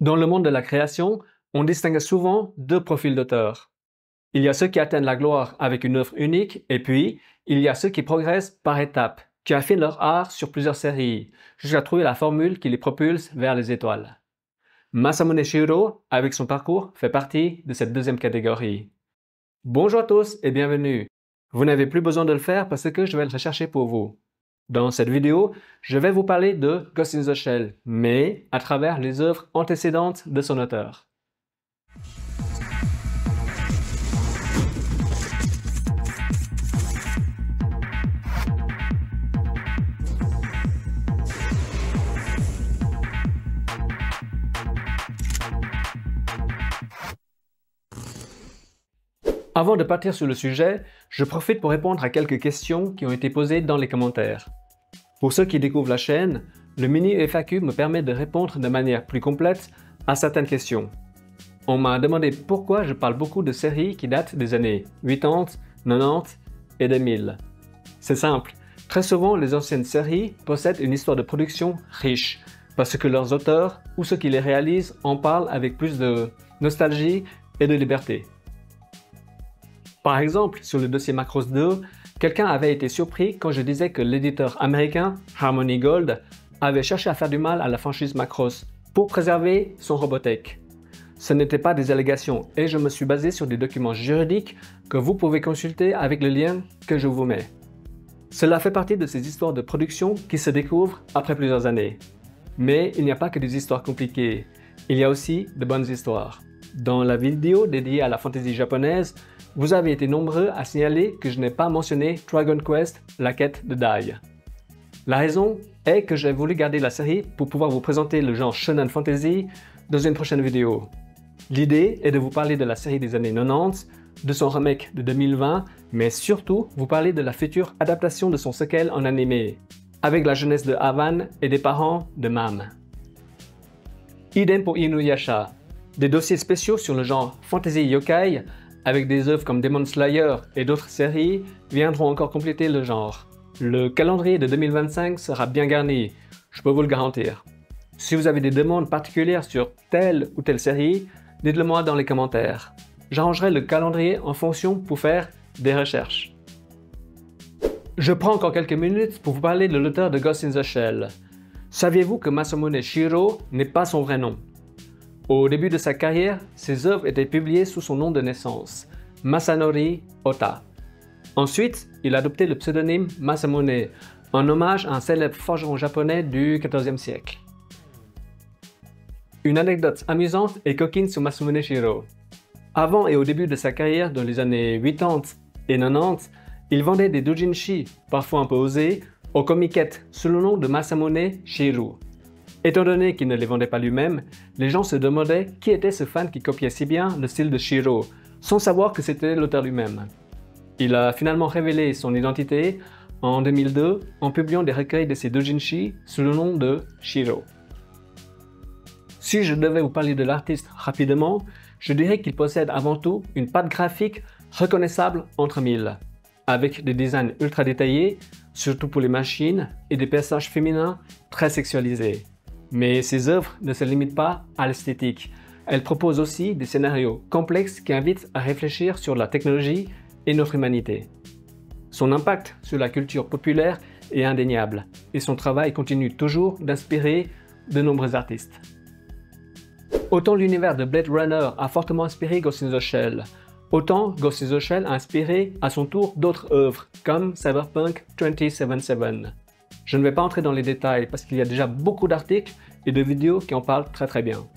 Dans le monde de la création, on distingue souvent deux profils d'auteurs. Il y a ceux qui atteignent la gloire avec une œuvre unique, et puis, il y a ceux qui progressent par étapes, qui affinent leur art sur plusieurs séries, jusqu'à trouver la formule qui les propulse vers les étoiles. Masamune Shirow, avec son parcours, fait partie de cette deuxième catégorie. Bonjour à tous et bienvenue. Vous n'avez plus besoin de le faire parce que je vais le rechercher pour vous. Dans cette vidéo, je vais vous parler de Ghost in the Shell, mais à travers les œuvres antécédentes de son auteur. Avant de partir sur le sujet, je profite pour répondre à quelques questions qui ont été posées dans les commentaires. Pour ceux qui découvrent la chaîne, le mini FAQ me permet de répondre de manière plus complète à certaines questions. On m'a demandé pourquoi je parle beaucoup de séries qui datent des années 80, 90 et 2000. C'est simple, très souvent les anciennes séries possèdent une histoire de production riche, parce que leurs auteurs ou ceux qui les réalisent en parlent avec plus de nostalgie et de liberté. Par exemple, sur le dossier Macross 2, quelqu'un avait été surpris quand je disais que l'éditeur américain Harmony Gold avait cherché à faire du mal à la franchise Macross pour préserver son Robotech. Ce n'étaient pas des allégations et je me suis basé sur des documents juridiques que vous pouvez consulter avec le lien que je vous mets. Cela fait partie de ces histoires de production qui se découvrent après plusieurs années. Mais il n'y a pas que des histoires compliquées, il y a aussi de bonnes histoires. Dans la vidéo dédiée à la fantasy japonaise, vous avez été nombreux à signaler que je n'ai pas mentionné Dragon Quest, la quête de Dai. La raison est que j'ai voulu garder la série pour pouvoir vous présenter le genre Shonen Fantasy dans une prochaine vidéo. L'idée est de vous parler de la série des années 90, de son remake de 2020, mais surtout vous parler de la future adaptation de son sequel en animé, avec la jeunesse de Havan et des parents de Mam. Idem pour Inuyasha. Des dossiers spéciaux sur le genre Fantasy Yokai, avec des œuvres comme Demon Slayer et d'autres séries, viendront encore compléter le genre. Le calendrier de 2025 sera bien garni, je peux vous le garantir. Si vous avez des demandes particulières sur telle ou telle série, dites-le moi dans les commentaires. J'arrangerai le calendrier en fonction pour faire des recherches. Je prends encore quelques minutes pour vous parler de l'auteur de Ghost in the Shell. Saviez-vous que Masamune Shirow n'est pas son vrai nom? Au début de sa carrière, ses œuvres étaient publiées sous son nom de naissance, Masanori Ota. Ensuite, il a adopté le pseudonyme Masamune, en hommage à un célèbre forgeron japonais du XIVe siècle. Une anecdote amusante et coquine sur Masamune Shirow. Avant et au début de sa carrière dans les années 80 et 90, il vendait des doujinshi, parfois un peu osés, aux comiquettes sous le nom de Masamune Shirow. Étant donné qu'il ne les vendait pas lui-même, les gens se demandaient qui était ce fan qui copiait si bien le style de Shirow, sans savoir que c'était l'auteur lui-même. Il a finalement révélé son identité en 2002 en publiant des recueils de ses doujinshi sous le nom de Shirow. Si je devais vous parler de l'artiste rapidement, je dirais qu'il possède avant tout une patte graphique reconnaissable entre mille, avec des designs ultra détaillés, surtout pour les machines, et des personnages féminins très sexualisés. Mais ses œuvres ne se limitent pas à l'esthétique. Elles proposent aussi des scénarios complexes qui invitent à réfléchir sur la technologie et notre humanité. Son impact sur la culture populaire est indéniable, et son travail continue toujours d'inspirer de nombreux artistes. Autant l'univers de Blade Runner a fortement inspiré Ghost in the Shell, autant Ghost in the Shell a inspiré à son tour d'autres œuvres, comme Cyberpunk 2077. Je ne vais pas entrer dans les détails parce qu'il y a déjà beaucoup d'articles et de vidéos qui en parlent très bien.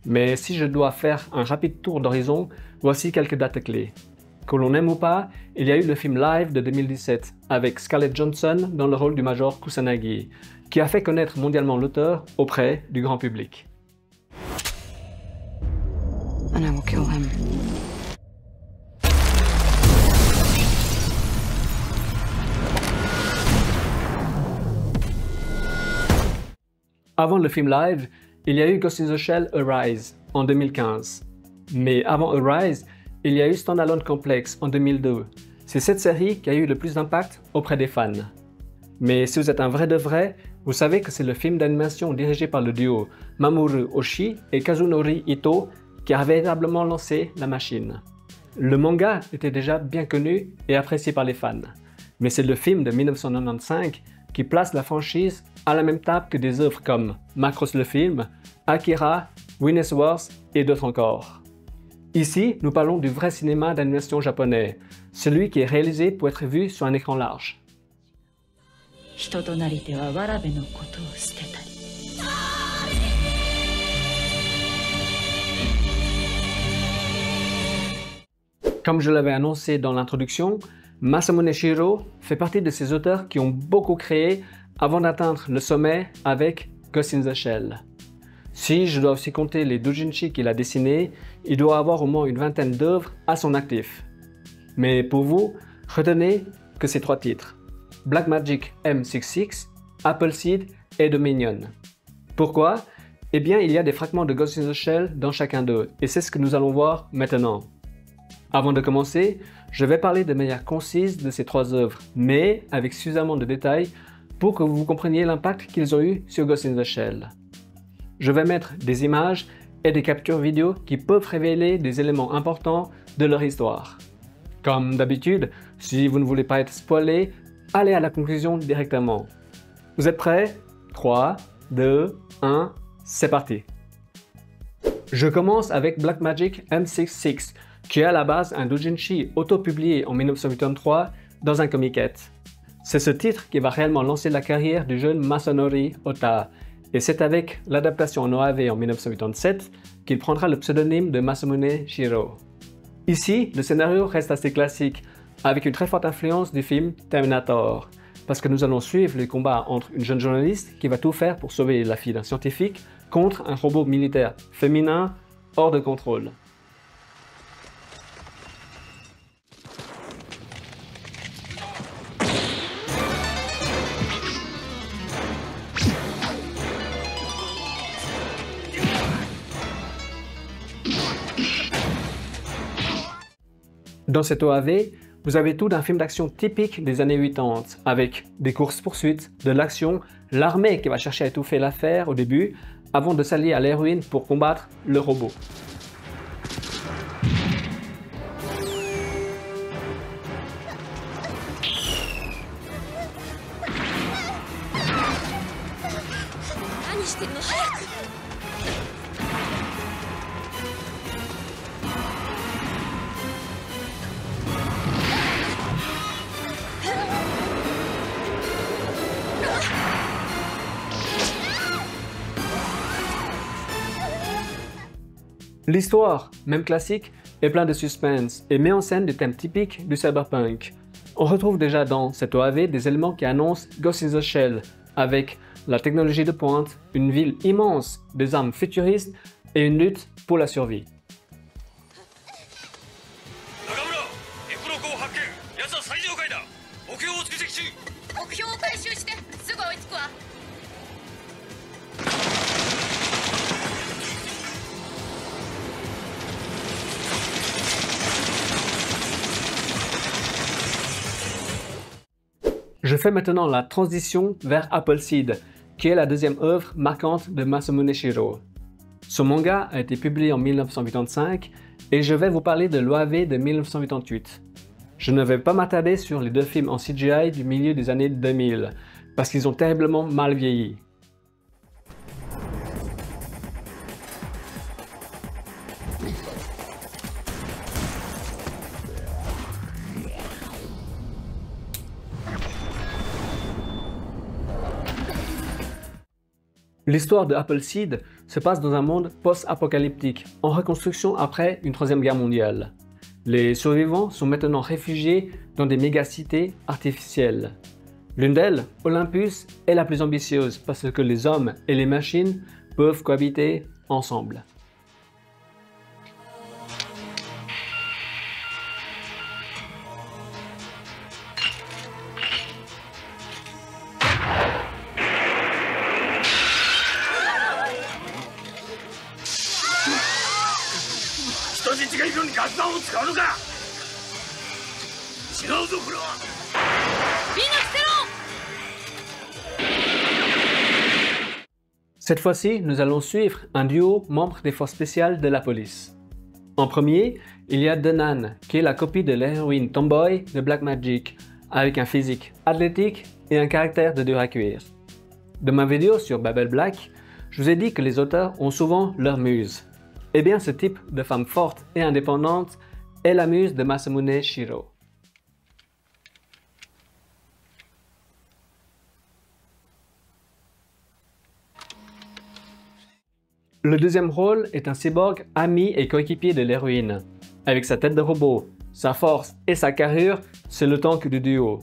Mais si je dois faire un rapide tour d'horizon, voici quelques dates clés. Que l'on aime ou pas, il y a eu le film Live de 2017 avec Scarlett Johansson dans le rôle du Major Kusanagi, qui a fait connaître mondialement l'auteur auprès du grand public. And I will kill him. Avant le film Live, il y a eu Ghost in the Shell Arise en 2015. Mais avant Arise, il y a eu Standalone Complex en 2002. C'est cette série qui a eu le plus d'impact auprès des fans. Mais si vous êtes un vrai de vrai, Vous savez que c'est le film d'animation dirigé par le duo Mamoru Oshii et Kazunori Ito qui a véritablement lancé la machine. Le manga était déjà bien connu et apprécié par les fans, mais c'est le film de 1995 qui place la franchise à la même table que des œuvres comme Macross le film, Akira, Winner's Wars et d'autres encore. Ici, nous parlons du vrai cinéma d'animation japonais, celui qui est réalisé pour être vu sur un écran large. Comme je l'avais annoncé dans l'introduction, Masamune Shirow fait partie de ces auteurs qui ont beaucoup créé avant d'atteindre le sommet avec Ghost in the Shell. Si je dois aussi compter les doujinshi qu'il a dessinés, il doit avoir au moins une vingtaine d'œuvres à son actif. Mais pour vous, retenez que ces 3 titres: Black Magic M66, Appleseed et Dominion. Pourquoi? Eh bien, il y a des fragments de Ghost in the Shell dans chacun d'eux, et c'est ce que nous allons voir maintenant. Avant de commencer, je vais parler de manière concise de ces 3 œuvres, mais avec suffisamment de détails pour que vous compreniez l'impact qu'ils ont eu sur Ghost in the Shell. Je vais mettre des images et des captures vidéo qui peuvent révéler des éléments importants de leur histoire. Comme d'habitude, si vous ne voulez pas être spoilé, allez à la conclusion directement. Vous êtes prêts? 3, 2, 1, c'est parti! Je commence avec Black Magic M66, qui est à la base un doujinshi auto-publié en 1983 dans un comiquette. C'est ce titre qui va réellement lancer la carrière du jeune Masanori Ota, et c'est avec l'adaptation en OAV en 1987 qu'il prendra le pseudonyme de Masamune Shirow. Ici, le scénario reste assez classique, avec une très forte influence du film Terminator, parce que nous allons suivre les combats entre une jeune journaliste qui va tout faire pour sauver la fille d'un scientifique contre un robot militaire féminin hors de contrôle. Dans cette OAV, vous avez tout d'un film d'action typique des années 80, avec des courses-poursuites, de l'action, l'armée qui va chercher à étouffer l'affaire au début, avant de s'allier à l'héroïne pour combattre le robot. L'histoire, même classique, est pleine de suspense et met en scène des thèmes typiques du cyberpunk. On retrouve déjà dans cette OAV des éléments qui annoncent Ghost in the Shell, avec la technologie de pointe, une ville immense, des armes futuristes et une lutte pour la survie. Je fais maintenant la transition vers Appleseed, qui est la deuxième œuvre marquante de Masamune Shirow. Ce manga a été publié en 1985 et je vais vous parler de l'OAV de 1988. Je ne vais pas m'attarder sur les 2 films en CGI du milieu des années 2000, parce qu'ils ont terriblement mal vieilli. L'histoire de Appleseed se passe dans un monde post-apocalyptique, en reconstruction après une 3e guerre mondiale. Les survivants sont maintenant réfugiés dans des mégacités artificielles. L'une d'elles, Olympus, est la plus ambitieuse parce que les hommes et les machines peuvent cohabiter ensemble. Cette fois-ci, nous allons suivre un duo membre des forces spéciales de la police. En premier, il y a Denan, qui est la copie de l'héroïne Tomboy de Black Magic, avec un physique athlétique et un caractère de dur à cuire. Dans ma vidéo sur Babel Black, je vous ai dit que les auteurs ont souvent leur muse. Eh bien, ce type de femme forte et indépendante est la muse de Masamune Shirow. Le deuxième rôle est un cyborg ami et coéquipier de l'héroïne. Avec sa tête de robot, sa force et sa carrure, c'est le tank du duo.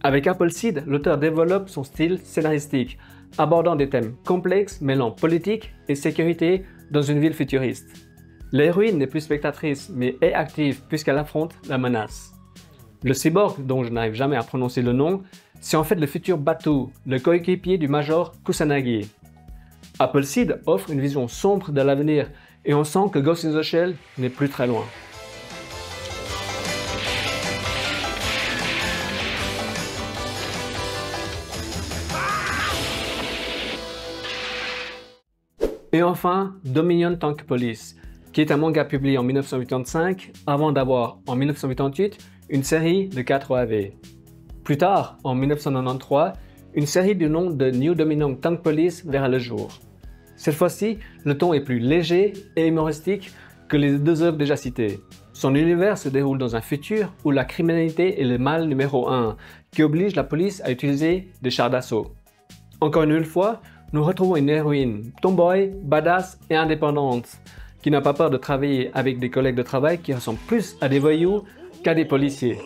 Avec Appleseed, l'auteur développe son style scénaristique, abordant des thèmes complexes mêlant politique et sécurité dans une ville futuriste. L'héroïne n'est plus spectatrice, mais est active puisqu'elle affronte la menace. Le cyborg, dont je n'arrive jamais à prononcer le nom, c'est en fait le futur Batu, le coéquipier du Major Kusanagi. Appleseed offre une vision sombre de l'avenir et on sent que Ghost in the Shell n'est plus très loin. Et enfin, Dominion Tank Police, qui est un manga publié en 1985 avant d'avoir, en 1988, une série de 4 OAV. Plus tard, en 1993, une série du nom de New Dominion Tank Police verra le jour. Cette fois-ci, le ton est plus léger et humoristique que les deux œuvres déjà citées. Son univers se déroule dans un futur où la criminalité est le mal numéro 1, qui oblige la police à utiliser des chars d'assaut. Encore une fois, nous retrouvons une héroïne, tomboy, badass et indépendante, qui n'a pas peur de travailler avec des collègues de travail qui ressemblent plus à des voyous qu'à des policiers.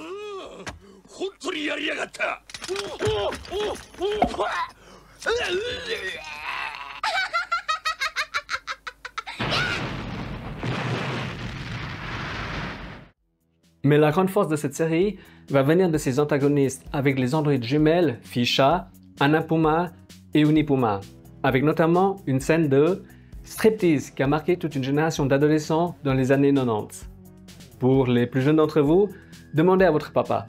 Mais la grande force de cette série va venir de ses antagonistes avec les androïdes jumelles Fisha, Anapuma et Unipuma, avec notamment une scène de striptease qui a marqué toute une génération d'adolescents dans les années 90. Pour les plus jeunes d'entre vous, demandez à votre papa.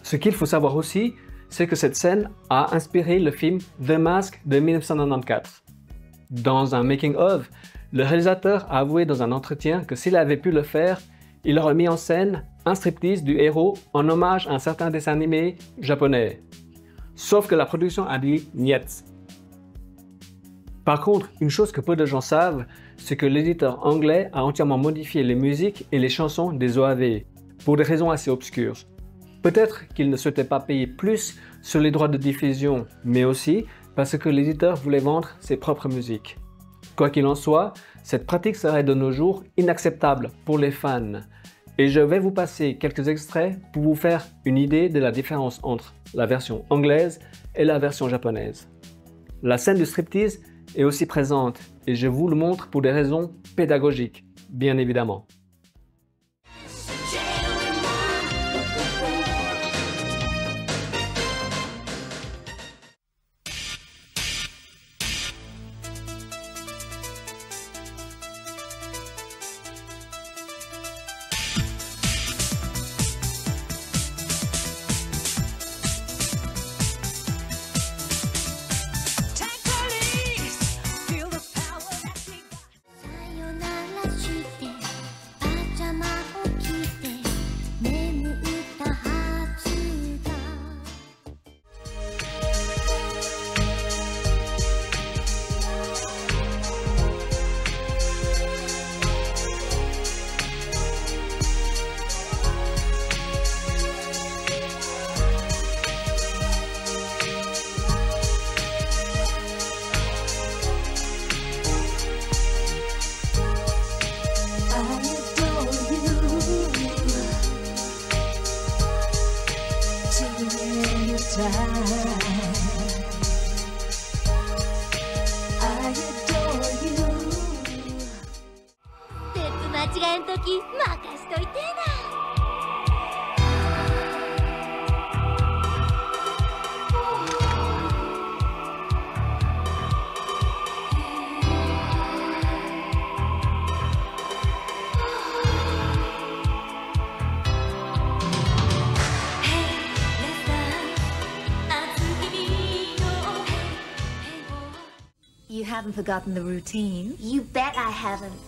Ce qu'il faut savoir aussi, c'est que cette scène a inspiré le film The Mask de 1994. Dans un making-of, le réalisateur a avoué dans un entretien que s'il avait pu le faire, il aurait mis en scène un striptease du héros en hommage à un certain dessin animé japonais. Sauf que la production a dit niet. Par contre, une chose que peu de gens savent, c'est que l'éditeur anglais a entièrement modifié les musiques et les chansons des OAV, pour des raisons assez obscures. Peut-être qu'il ne souhaitait pas payer plus sur les droits de diffusion, mais aussi parce que l'éditeur voulait vendre ses propres musiques. Quoi qu'il en soit, cette pratique serait de nos jours inacceptable pour les fans. Et je vais vous passer quelques extraits pour vous faire une idée de la différence entre la version anglaise et la version japonaise. La scène du striptease est aussi présente et je vous le montre pour des raisons pédagogiques, bien évidemment. You haven't forgotten the routine. You bet I haven't.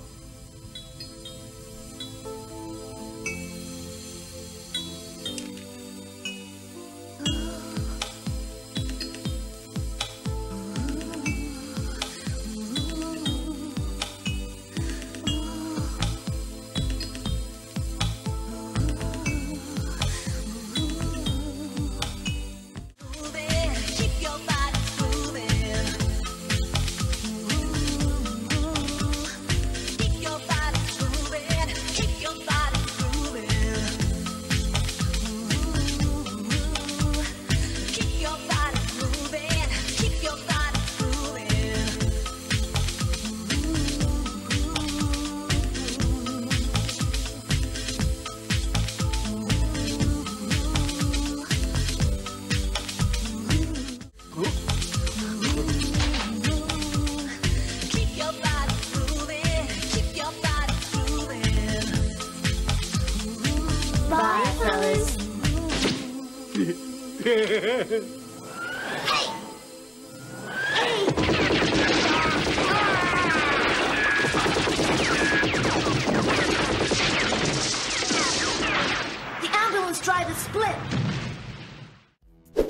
Bye, fellas. The ambulance driver split.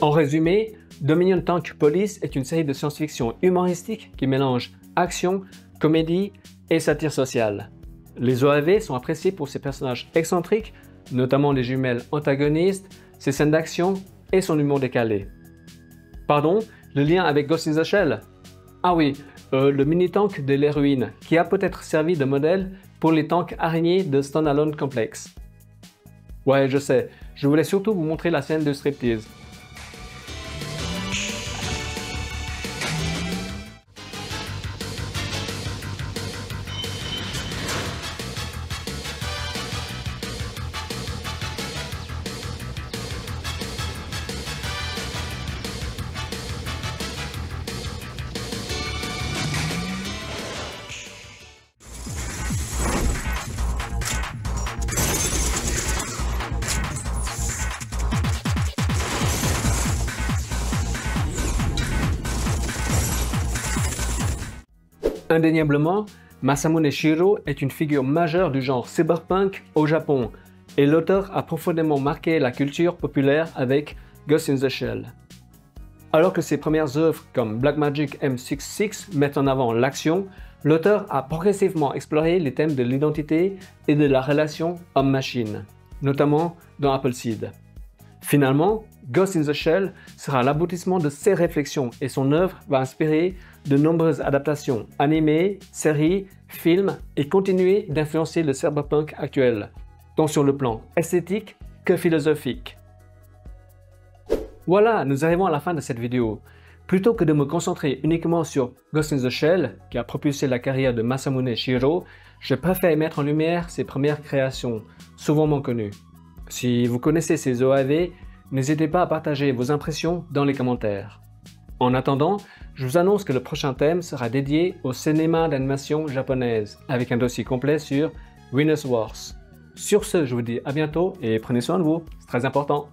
En résumé, Dominion Tank Police est une série de science-fiction humoristique qui mélange action, comédie et satire sociale. Les OAV sont appréciés pour ses personnages excentriques, notamment les jumelles antagonistes, ses scènes d'action et son humour décalé. Pardon, le lien avec Ghost in the Shell? Ah oui, le mini-tank de l'héroïne, qui a peut-être servi de modèle pour les tanks araignées de Standalone Complex. Ouais, je sais, je voulais surtout vous montrer la scène de striptease. Indéniablement, Masamune Shirow est une figure majeure du genre cyberpunk au Japon, et l'auteur a profondément marqué la culture populaire avec Ghost in the Shell. Alors que ses premières œuvres comme Blackmagic M66 mettent en avant l'action, l'auteur a progressivement exploré les thèmes de l'identité et de la relation homme-machine, notamment dans Appleseed. Finalement, Ghost in the Shell sera l'aboutissement de ses réflexions et son œuvre va inspirer de nombreuses adaptations animées, séries, films et continuer d'influencer le cyberpunk actuel, tant sur le plan esthétique que philosophique. Voilà, nous arrivons à la fin de cette vidéo. Plutôt que de me concentrer uniquement sur Ghost in the Shell, qui a propulsé la carrière de Masamune Shirow, je préfère mettre en lumière ses premières créations, souvent moins connues. Si vous connaissez ces OAV, n'hésitez pas à partager vos impressions dans les commentaires. En attendant, je vous annonce que le prochain thème sera dédié au cinéma d'animation japonaise, avec un dossier complet sur Winners Wars. Sur ce, je vous dis à bientôt et prenez soin de vous, c'est très important.